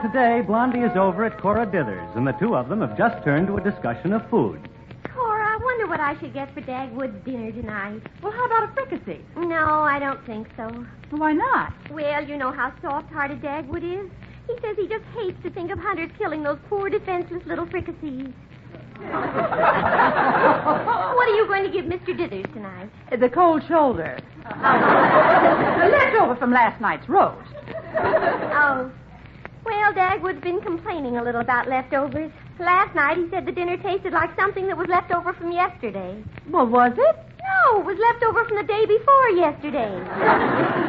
Well, today, Blondie is over at Cora Dither's, and the two of them have just turned to a discussion of food. Cora, I wonder what I should get for Dagwood's dinner tonight. Well, how about a fricassee? No, I don't think so. Why not? Well, you know how soft-hearted Dagwood is. He says he just hates to think of hunters killing those poor, defenseless little fricassees. What are you going to give Mr. Dithers tonight? The cold shoulder. The leftover from last night's roast. Oh. Well, Dagwood's been complaining a little about leftovers. Last night he said the dinner tasted like something that was left over from yesterday. Well, was it? No, it was left over from the day before yesterday.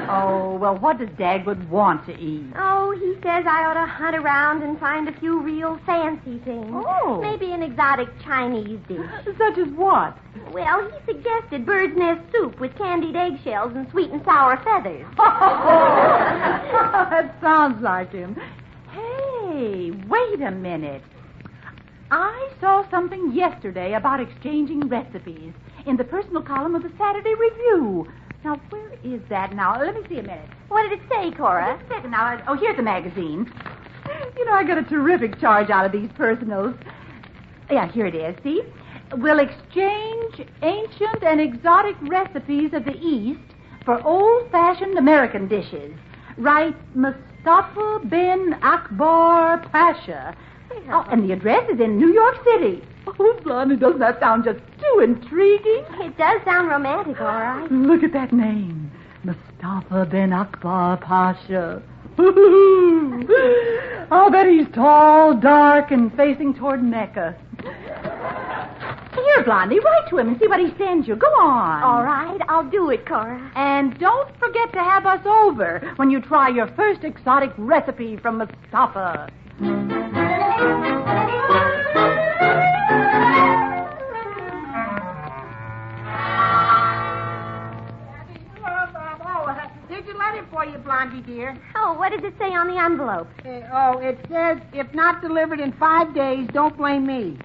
Oh, well, what does Dagwood want to eat? Oh, he says I ought to hunt around and find a few real fancy things. Oh. Maybe an exotic Chinese dish. Such as what? Well, he suggested bird's nest soup with candied eggshells and sweet and sour feathers. That sounds like him. Hey, wait a minute. I saw something yesterday about exchanging recipes in the personal column of the Saturday Review. Now, where is that now? Let me see a minute. What did it say, Cora? Just a second now. Oh, here's the magazine. You know, I got a terrific charge out of these personals. Yeah, here it is. See? We'll exchange ancient and exotic recipes of the East for old-fashioned American dishes. Write Mustafa bin Akbar Pasha. Oh, and the address is in New York City. Oh, Blondie, doesn't that sound just too intriguing? It does sound romantic, all right. Look at that name. Mustafa bin Akbar Pasha. I'll bet he's tall, dark, and facing toward Mecca. Here, Blondie, write to him and see what he sends you. Go on. All right, I'll do it, Cora. And don't forget to have us over when you try your first exotic recipe from Mustafa. Here's a letter for you, Blondie, dear. Oh, what does it say on the envelope? It says, if not delivered in 5 days, don't blame me.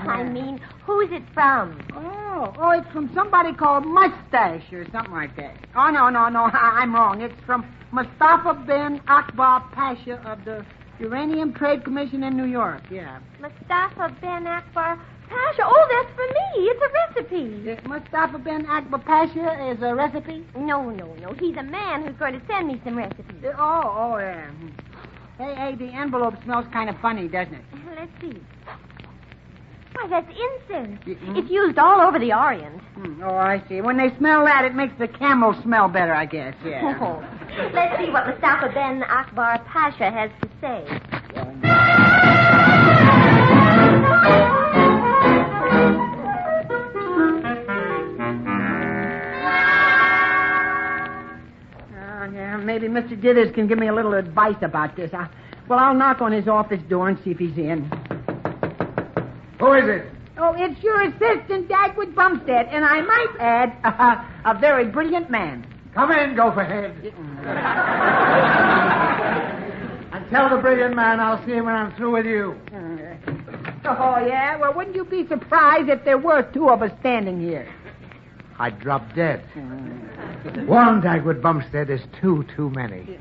I mean, who's it from? Oh, it's from somebody called Mustache or something like that. Oh, no, I'm wrong. It's from Mustafa bin Akbar Pasha of the Uranium Trade Commission in New York, yeah. Mustafa bin Akbar Pasha. Oh, that's for me. It's a recipe. Mustafa bin Akbar Pasha is a recipe? No. He's a man who's going to send me some recipes. Yeah. Hey, the envelope smells kind of funny, doesn't it? Let's see. Why, that's incense. Mm-hmm. It's used all over the Orient. Oh, I see. When they smell that, it makes the camel smell better, I guess, yeah. Oh. Let's see what Mustafa bin Akbar Pasha has to say. Maybe Mr. Dithers can give me a little advice about this. I'll knock on his office door and see if he's in. Who is it? Oh, it's your assistant, Dagwood Bumstead, and I might add, a very brilliant man. Come in, Gopherhead. And tell the brilliant man I'll see him when I'm through with you. Oh, yeah? Well, wouldn't you be surprised if there were two of us standing here? I'd drop dead. One Dagwood Bumstead is too many.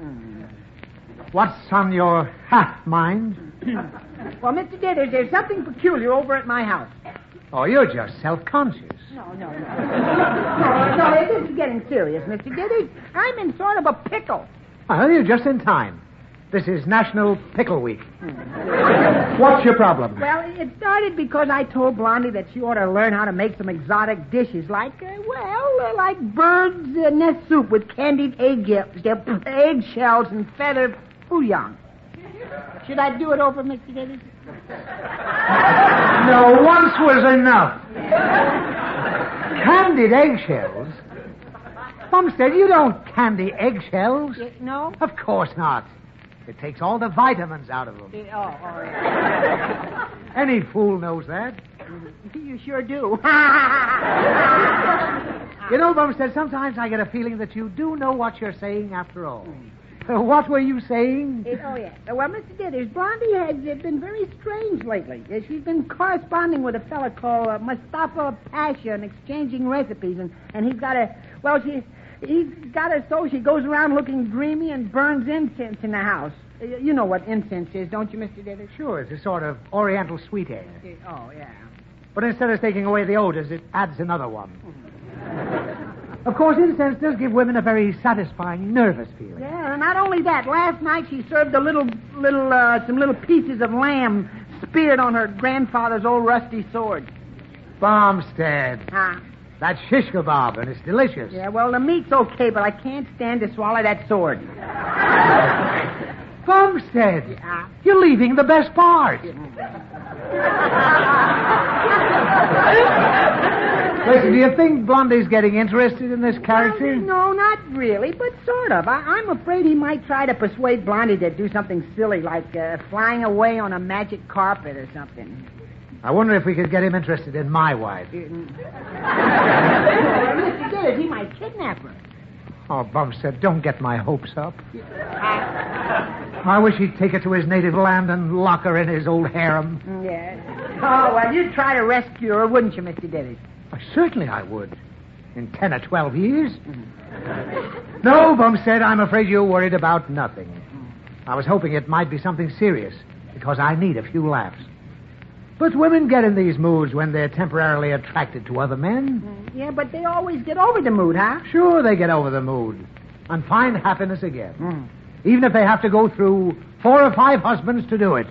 What's on your mind? Well, Mr. Dithers, there's something peculiar over at my house. Oh, you're just self-conscious. No, this is getting serious, Mr. Dithers. I'm in sort of a pickle. Well, you're just in time. This is National Pickle Week. What's your problem? Well, it started because I told Blondie that she ought to learn how to make some exotic dishes like bird's nest soup with candied eggshells and feathered bouillon. Should I do it over, Mr. Dithers? No, once was enough. Candied eggshells? Bumstead, you don't candy eggshells. No? Of course not. It takes all the vitamins out of them. Yeah. Any fool knows that. You sure do. You know, Bumstead, sometimes I get a feeling that you do know what you're saying after all. What were you saying? Yeah. Well, Mr. Dithers, Blondie has been very strange lately. She's been corresponding with a fella called Mustafa Pasha and exchanging recipes, and he's got he's got her so she goes around looking dreamy and burns incense in the house. You know what incense is, don't you, Mr. Dithers? Sure, it's a sort of oriental sweet air. Oh, yeah. But instead of taking away the odors, it adds another one. Of course, incense does give women a very satisfying, nervous feeling. Yeah, and not only that. Last night she served some little pieces of lamb speared on her grandfather's old rusty sword. Bumstead. Huh? That's shish kebab, and it's delicious. Yeah, well, the meat's okay, but I can't stand to swallow that sword. Bumstead, Yeah. you're leaving the best part. Listen, do you think Blondie's getting interested in this character? No, not really, but sort of. I'm afraid he might try to persuade Blondie to do something silly, like flying away on a magic carpet or something. I wonder if we could get him interested in my wife. Mr. Dithers, he might kidnap her. Oh, Bumstead, don't get my hopes up. I wish he'd take her to his native land and lock her in his old harem. Yeah. Oh, well, you'd try to rescue her, wouldn't you, Mr. Dithers? Certainly I would. In 10 or 12 years. No, Bumstead, I'm afraid you're worried about nothing. I was hoping it might be something serious, because I need a few laughs. But women get in these moods when they're temporarily attracted to other men. Yeah, but they always get over the mood, huh? Sure, they get over the mood and find happiness again. Even if they have to go through 4 or 5 husbands to do it.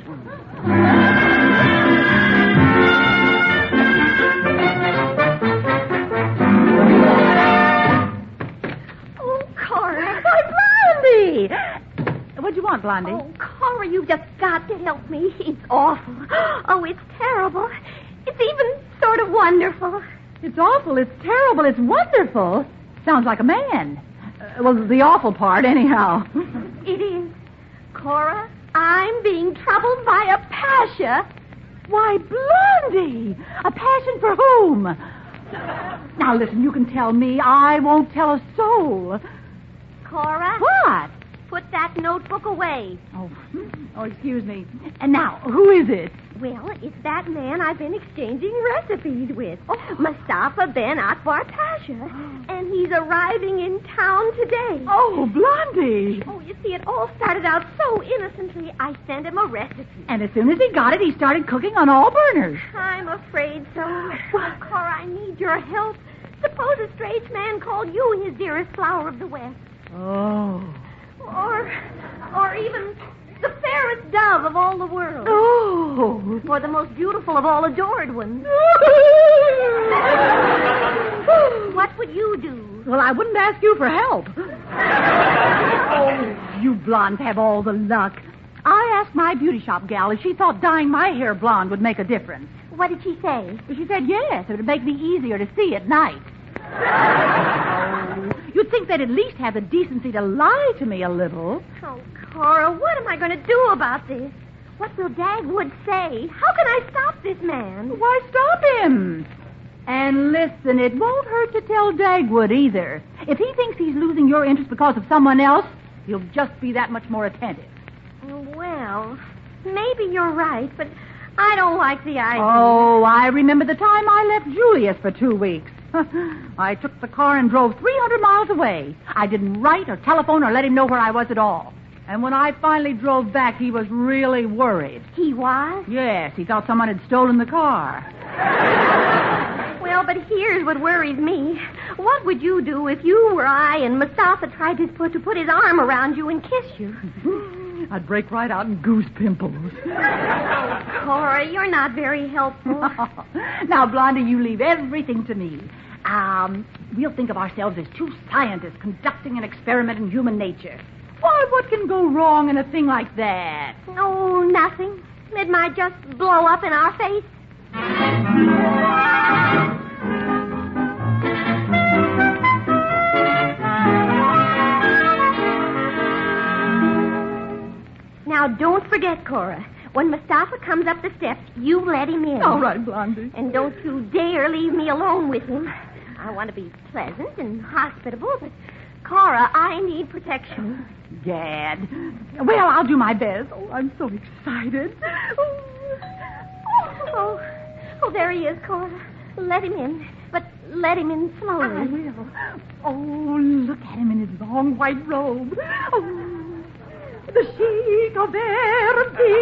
Oh, Cora. Why, Blondie! What'd you want, Blondie? Oh, Cora, you've just got to help me. It's awful. Oh, it's terrible. It's even sort of wonderful. It's awful, it's terrible, it's wonderful. Sounds like a man. Well, the awful part, anyhow. It is. Cora, I'm being troubled by a passion. Why, Blondie! A passion for whom? Now, listen, you can tell me. I won't tell a soul. Cora? What? Put that notebook away. Oh, excuse me. And now, who is it? Well, it's that man I've been exchanging recipes with. Mustafa Ben Akbar Pasha. And he's arriving in town today. Oh, Blondie. Oh, you see, it all started out so innocently. I sent him a recipe. And as soon as he got it, he started cooking on all burners. I'm afraid so. Well, Cora, I need your help. Suppose a strange man called you his dearest flower of the West. Oh. Or even the fairest dove of all the world. Oh. Or the most beautiful of all adored ones. What would you do? Well, I wouldn't ask you for help. Oh, you blondes have all the luck. I asked my beauty shop gal if she thought dyeing my hair blonde would make a difference. What did she say? She said yes, it would make me easier to see at night. Oh, you'd think they'd at least have the decency to lie to me a little. Oh, Cora, what am I going to do about this? What will Dagwood say? How can I stop this man? Why, stop him. And listen, it won't hurt to tell Dagwood either. If he thinks he's losing your interest because of someone else, he'll just be that much more attentive. Well, maybe you're right, but I don't like the idea. Oh, I remember the time I left Julius for 2 weeks. I took the car and drove 300 miles away. I didn't write or telephone or let him know where I was at all. And when I finally drove back, he was really worried. He was? Yes, he thought someone had stolen the car. Well, but here's what worries me. What would you do if you or I and Mustafa tried to put his arm around you and kiss you? I'd break right out in goose pimples. Cora, you're not very helpful. Now, Blondie, you leave everything to me. We'll think of ourselves as 2 scientists conducting an experiment in human nature. Why, what can go wrong in a thing like that? Oh, nothing. It might just blow up in our face. Now, don't forget, Cora. When Mustafa comes up the steps, you let him in. All right, Blondie. And don't you dare leave me alone with him. I want to be pleasant and hospitable, but, Cora, I need protection. Gad. Well, I'll do my best. Oh, I'm so excited. Oh, there he is, Cora. Let him in, but let him in slowly. I will. Oh, look at him in his long white robe. Oh. the chic of Verdi.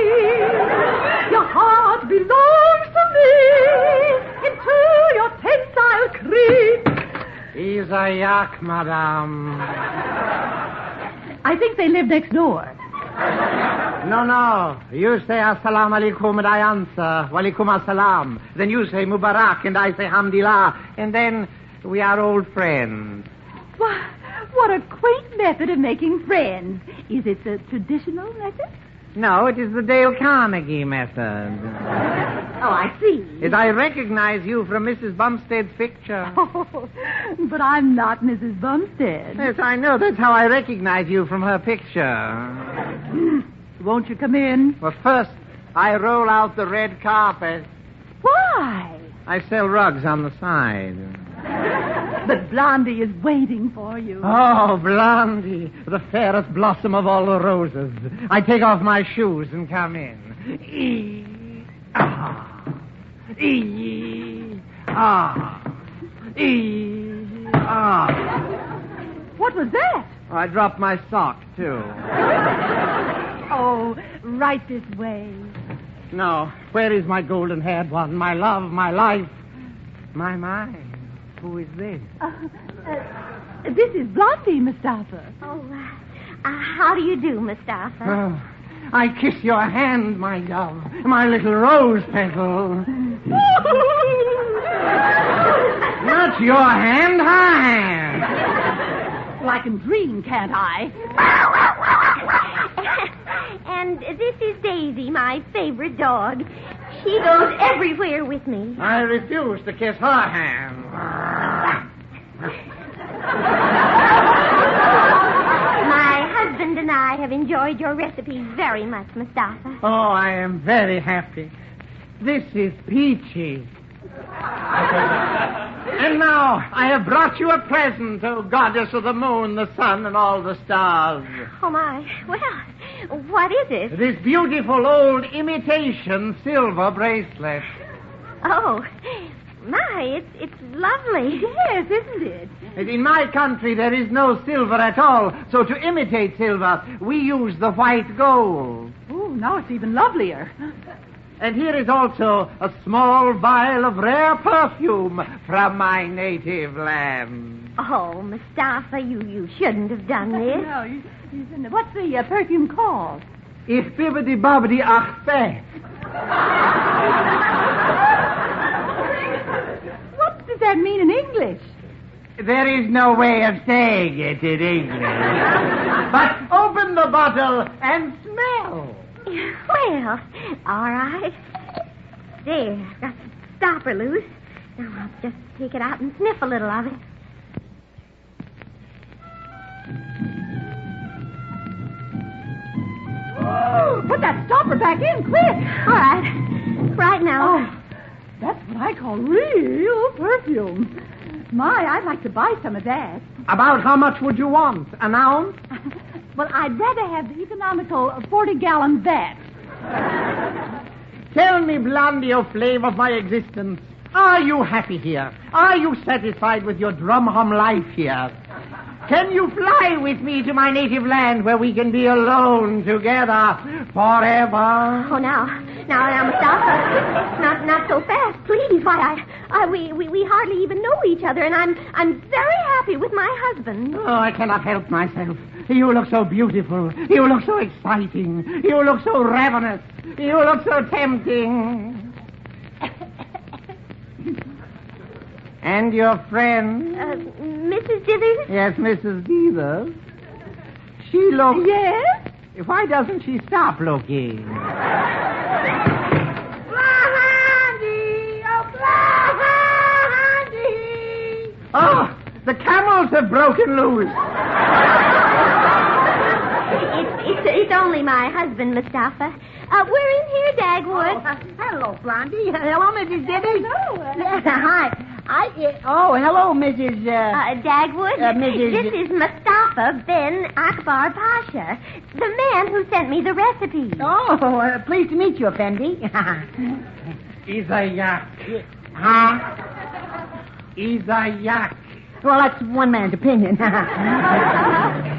Your heart belongs to me. Into your tents I'll creep. He's a yak, madame. I think they live next door. No. You say assalamu alaikum and I answer walaikum assalam. Then you say Mubarak and I say Hamdillah. And then we are old friends. Why, what a quaint method of making friends. Is it the traditional method? No, it is the Dale Carnegie method. Oh, I see. As I recognize you from Mrs. Bumstead's picture. Oh, but I'm not Mrs. Bumstead. Yes, I know. That's how I recognize you from her picture. Won't you come in? Well, first, I roll out the red carpet. Why? I sell rugs on the side. But Blondie is waiting for you. Oh, Blondie, the fairest blossom of all the roses. I take off my shoes and come in. What was that? Oh, I dropped my sock, too. Oh, right this way. No, where is my golden-haired one? My love, my life, my mind. Who is this? This is Blondie, Mustafa. Oh, how do you do, Mustafa? Oh, I kiss your hand, my dove, my little rose petal. Not your hand, her hand. Well, I can dream, can't I? And this is Daisy, my favorite dog. She goes everywhere with me. I refuse to kiss her hand. My husband and I have enjoyed your recipes very much, Mustafa. Oh, I am very happy. This is peachy. And now I have brought you a present, O goddess of the moon, the sun, and all the stars. Oh, my. Well, what is it? This beautiful old imitation silver bracelet. Oh, my, it's lovely. Yes, isn't it? In my country, there is no silver at all, so to imitate silver, we use the white gold. Oh, now it's even lovelier. And here is also a small vial of rare perfume from my native land. Oh, Mustafa, you shouldn't have done this. No, you shouldn't. What's the perfume called? Ich bibbidi bobbidi ach feh. What does that mean in English? There is no way of saying it in English. But open the bottle and smell. Well, all right. There, got the stopper loose. Now I'll just take it out and sniff a little of it. Oh, put that stopper back in, quick. All right. Right now. Oh, that's what I call real perfume. My, I'd like to buy some of that. About how much would you want? An ounce? Well, I'd rather have the economical 40-gallon vat. Tell me, Blondie, O flame of my existence, are you happy here? Are you satisfied with your drum-hum life here? Can you fly with me to my native land where we can be alone together forever? Oh, now, Mustafa, not so fast, please. Why, we hardly even know each other, and I'm very happy with my husband. Oh, I cannot help myself. You look so beautiful. You look so exciting. You look so ravenous. You look so tempting. And your friend? Mrs. Dithers? Yes, Mrs. Dithers. She looks... Yes? Why doesn't she stop looking? Blondie! Oh, Blondie! Oh, the camels have broken loose. It's only my husband, Mustafa. We're in here, Dagwood. Hello, Blondie. Hello, Mrs. Dithers. Hello. Hi. Hello, Mrs. Dagwood, Mrs. this is Mustafa bin Akbar Pasha, the man who sent me the recipe. Oh, pleased to meet you, Effendi. He's a yak. Huh? He's a yak. Well, that's one man's opinion.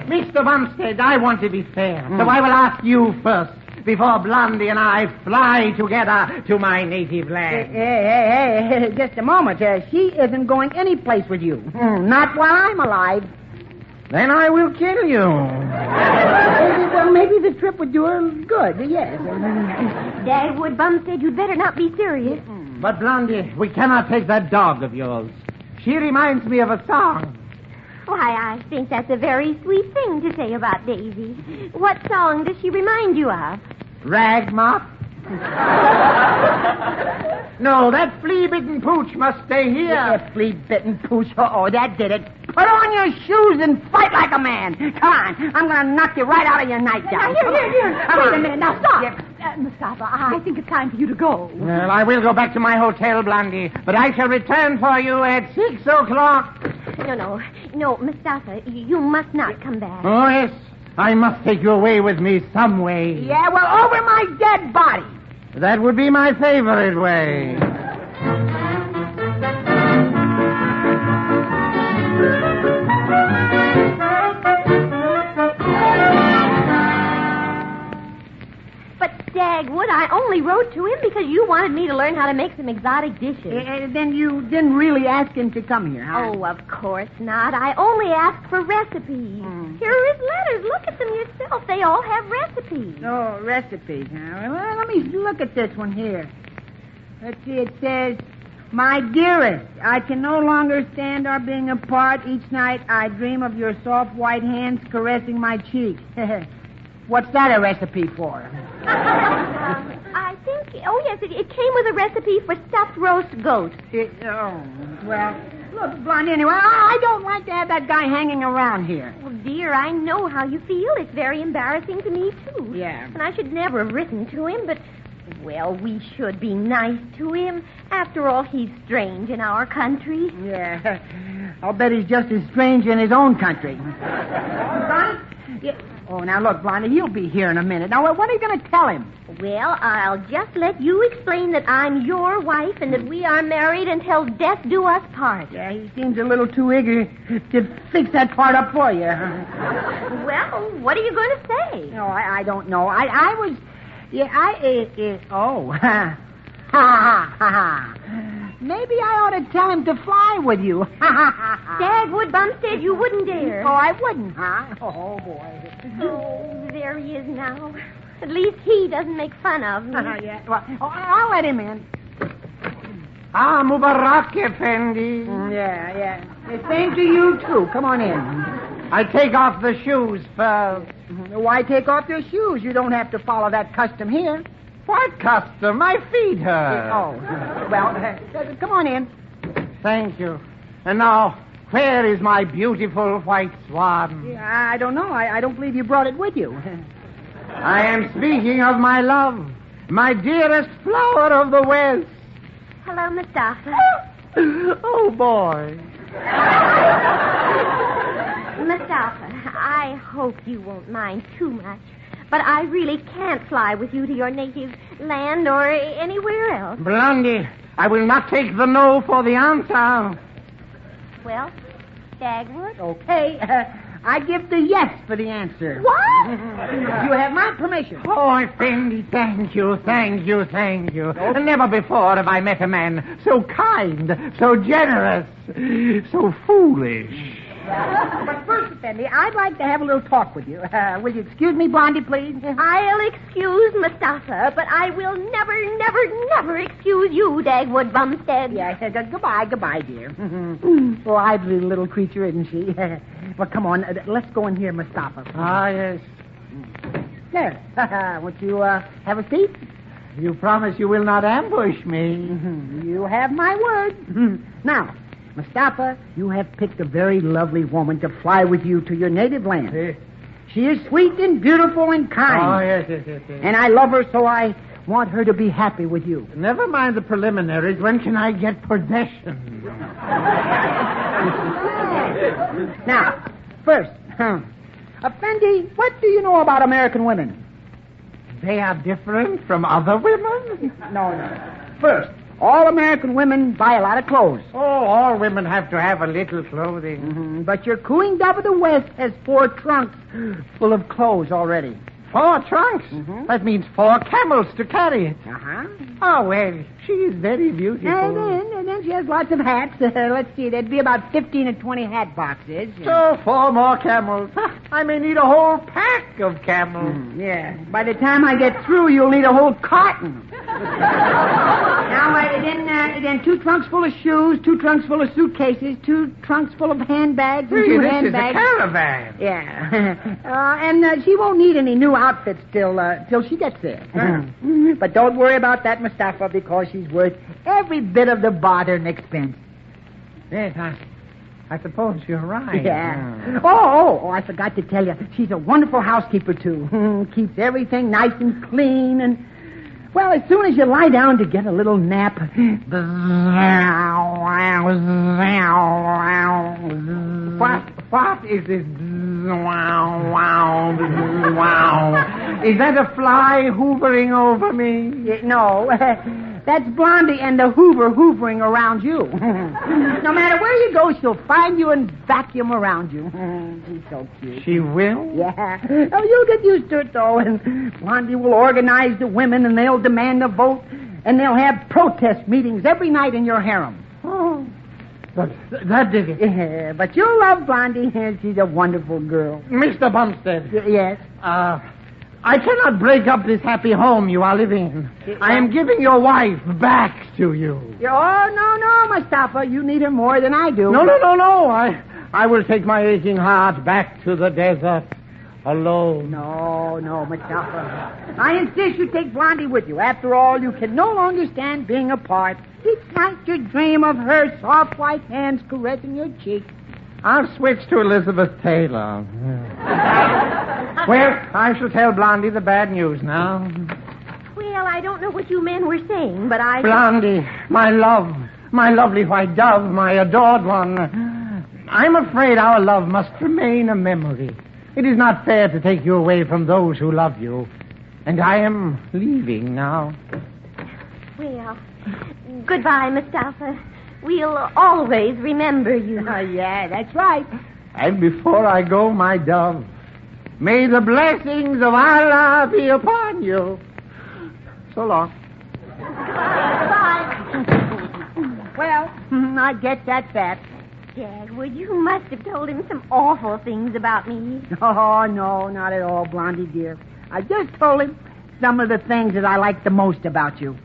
Mr. Bumstead, I want to be fair, so I will ask you first, before Blondie and I fly together to my native land. Hey, just a moment. She isn't going any place with you. Not while I'm alive. Then I will kill you. Well, maybe the trip would do her good, yes. Dagwood, Bumstead, you'd better not be serious. But, Blondie, we cannot take that dog of yours. She reminds me of a song. Why, I think that's a very sweet thing to say about Daisy. What song does she remind you of? Rag mop? No, that flea-bitten pooch must stay here. Yeah, flea-bitten pooch. Oh, that did it. Put on your shoes and fight like a man. Come on. I'm going to knock you right out of your nightgown. Here. Wait a minute. Now, stop. Mustafa, I think it's time for you to go. Well, I will go back to my hotel, Blondie, but I shall return for you at 6 o'clock. No, Mustafa, you must not come back. Oh, yes. I must take you away with me some way. Yeah, well, over my dead body. That would be my favorite way. But, Dagwood, I only wrote to him because you wanted me to learn how to make some exotic dishes. Then you didn't really ask him to come here, huh? Oh, of course not. I only asked for recipes. Here are his letters. Look at them yourself. They all have recipes. Oh, recipes. Huh? Well, let me look at this one here. Let's see. It says, "My dearest, I can no longer stand our being apart. Each night I dream of your soft white hands caressing my cheek." What's that a recipe for? I think, yes, it came with a recipe for stuffed roast goat. Well, look, Blondie, anyway, I don't like to have that guy hanging around here. Well, dear, I know how you feel. It's very embarrassing to me, too. Yeah. And I should never have written to him, but, well, we should be nice to him. After all, he's strange in our country. Yeah. I'll bet he's just as strange in his own country. Blondie? Yeah. Oh, now, look, Blondie, he'll be here in a minute. Now, what are you going to tell him? Well, I'll just let you explain that I'm your wife and that we are married until death do us part. Yeah, he seems a little too eager to fix that part up for you. Well, what are you going to say? No, I don't know. I was... Yeah, oh. Ha, ha, ha. Maybe I ought to tell him to fly with you. Dagwood, Bumstead, you wouldn't dare. Oh, I wouldn't, huh? Oh, boy. Oh, there he is now. At least he doesn't make fun of me. Yeah. Well, I'll let him in. Mubarak, Effendi. Yeah. The same to you, too. Come on in. I take off the shoes first. Why take off your shoes? You don't have to follow that custom here. What custom? My feet hurt. Well, come on in. Thank you. And now, where is my beautiful white swan? I don't know. I don't believe you brought it with you. I am speaking of my love, my dearest flower of the West. Hello, Mustafa. Oh, boy. Mustafa, I hope you won't mind too much, but I really can't fly with you to your native land or anywhere else. Blondie, I will not take the no for the answer. Well, Dagwood? Okay. I give the yes for the answer. What? You have my permission. Oh, Effendi, thank you. And never before have I met a man so kind, so generous, so foolish. But first, Effendi, I'd like to have a little talk with you. Will you excuse me, Blondie, please? I'll excuse Mustafa, but I will never excuse you, Dagwood Bumstead. Yeah, goodbye, dear. Lively little creature, isn't she? Well, come on, let's go in here, Mustafa. Yes. There. Won't you have a seat? You promise you will not ambush me. You have my word. Now, Mustafa, you have picked a very lovely woman to fly with you to your native land. Yes. She is sweet and beautiful and kind. Oh, yes. And I love her, so I want her to be happy with you. Never mind the preliminaries. When can I get possession? Now, first, Effendi, what do you know about American women? They are different from other women? No. First, All American women buy a lot of clothes. Oh, all women have to have a little clothing. Mm-hmm. But your cooling dove of the West has 4 trunks full of clothes already. 4 trunks? Mhm. That means 4 camels to carry it. Uh-huh. Oh, well, she is very beautiful. And then she has lots of hats. Let's see, there'd be about 15 or 20 hat boxes. So, 4 more camels. I may need a whole pack of camels. Yeah. By the time I get through, you'll need a whole carton. Now, then 2 trunks full of shoes, 2 trunks full of suitcases, 2 trunks full of handbags, and 2 this handbags. is a caravan. Yeah. And she won't need any new outfits till she gets there. But don't worry about that, Mustafa, because she's worth every bit of the bother and expense. Yes, I suppose you're right. Yeah. Oh, I forgot to tell you. She's a wonderful housekeeper, too. Keeps everything nice and clean and... Well, as soon as you lie down to get a little nap... What is this? Wow. Is that a fly hovering over me? No, that's Blondie and the Hoover hoovering around you. No matter where you go, she'll find you and vacuum around you. She's so cute. She will? Yeah. Oh, you'll get used to it, though, and Blondie will organize the women, and they'll demand a vote, and they'll have protest meetings every night in your harem. Oh, but that did it. Yeah, but you'll love Blondie. She's a wonderful girl. Mr. Bumstead. Yes? I cannot break up this happy home you are living in. I am giving your wife back to you. Oh, no, Mustafa. You need her more than I do. No. I will take my aching heart back to the desert alone. No, Mustafa. I insist you take Blondie with you. After all, you can no longer stand being apart. Each night you dream of her soft white hands caressing your cheek. I'll switch to Elizabeth Taylor. Well, I shall tell Blondie the bad news now. Well, I don't know what you men were saying, but I... Blondie, my love, my lovely white dove, my adored one. I'm afraid our love must remain a memory. It is not fair to take you away from those who love you. And I am leaving now. Well, goodbye, Mustafa. We'll always remember you. Yeah, that's right. And before I go, my dove, may the blessings of Allah be upon you. So long. Bye. Well, I guess that's that. Dagwood, you must have told him some awful things about me. Oh, no, not at all, Blondie, dear. I just told him some of the things that I like the most about you.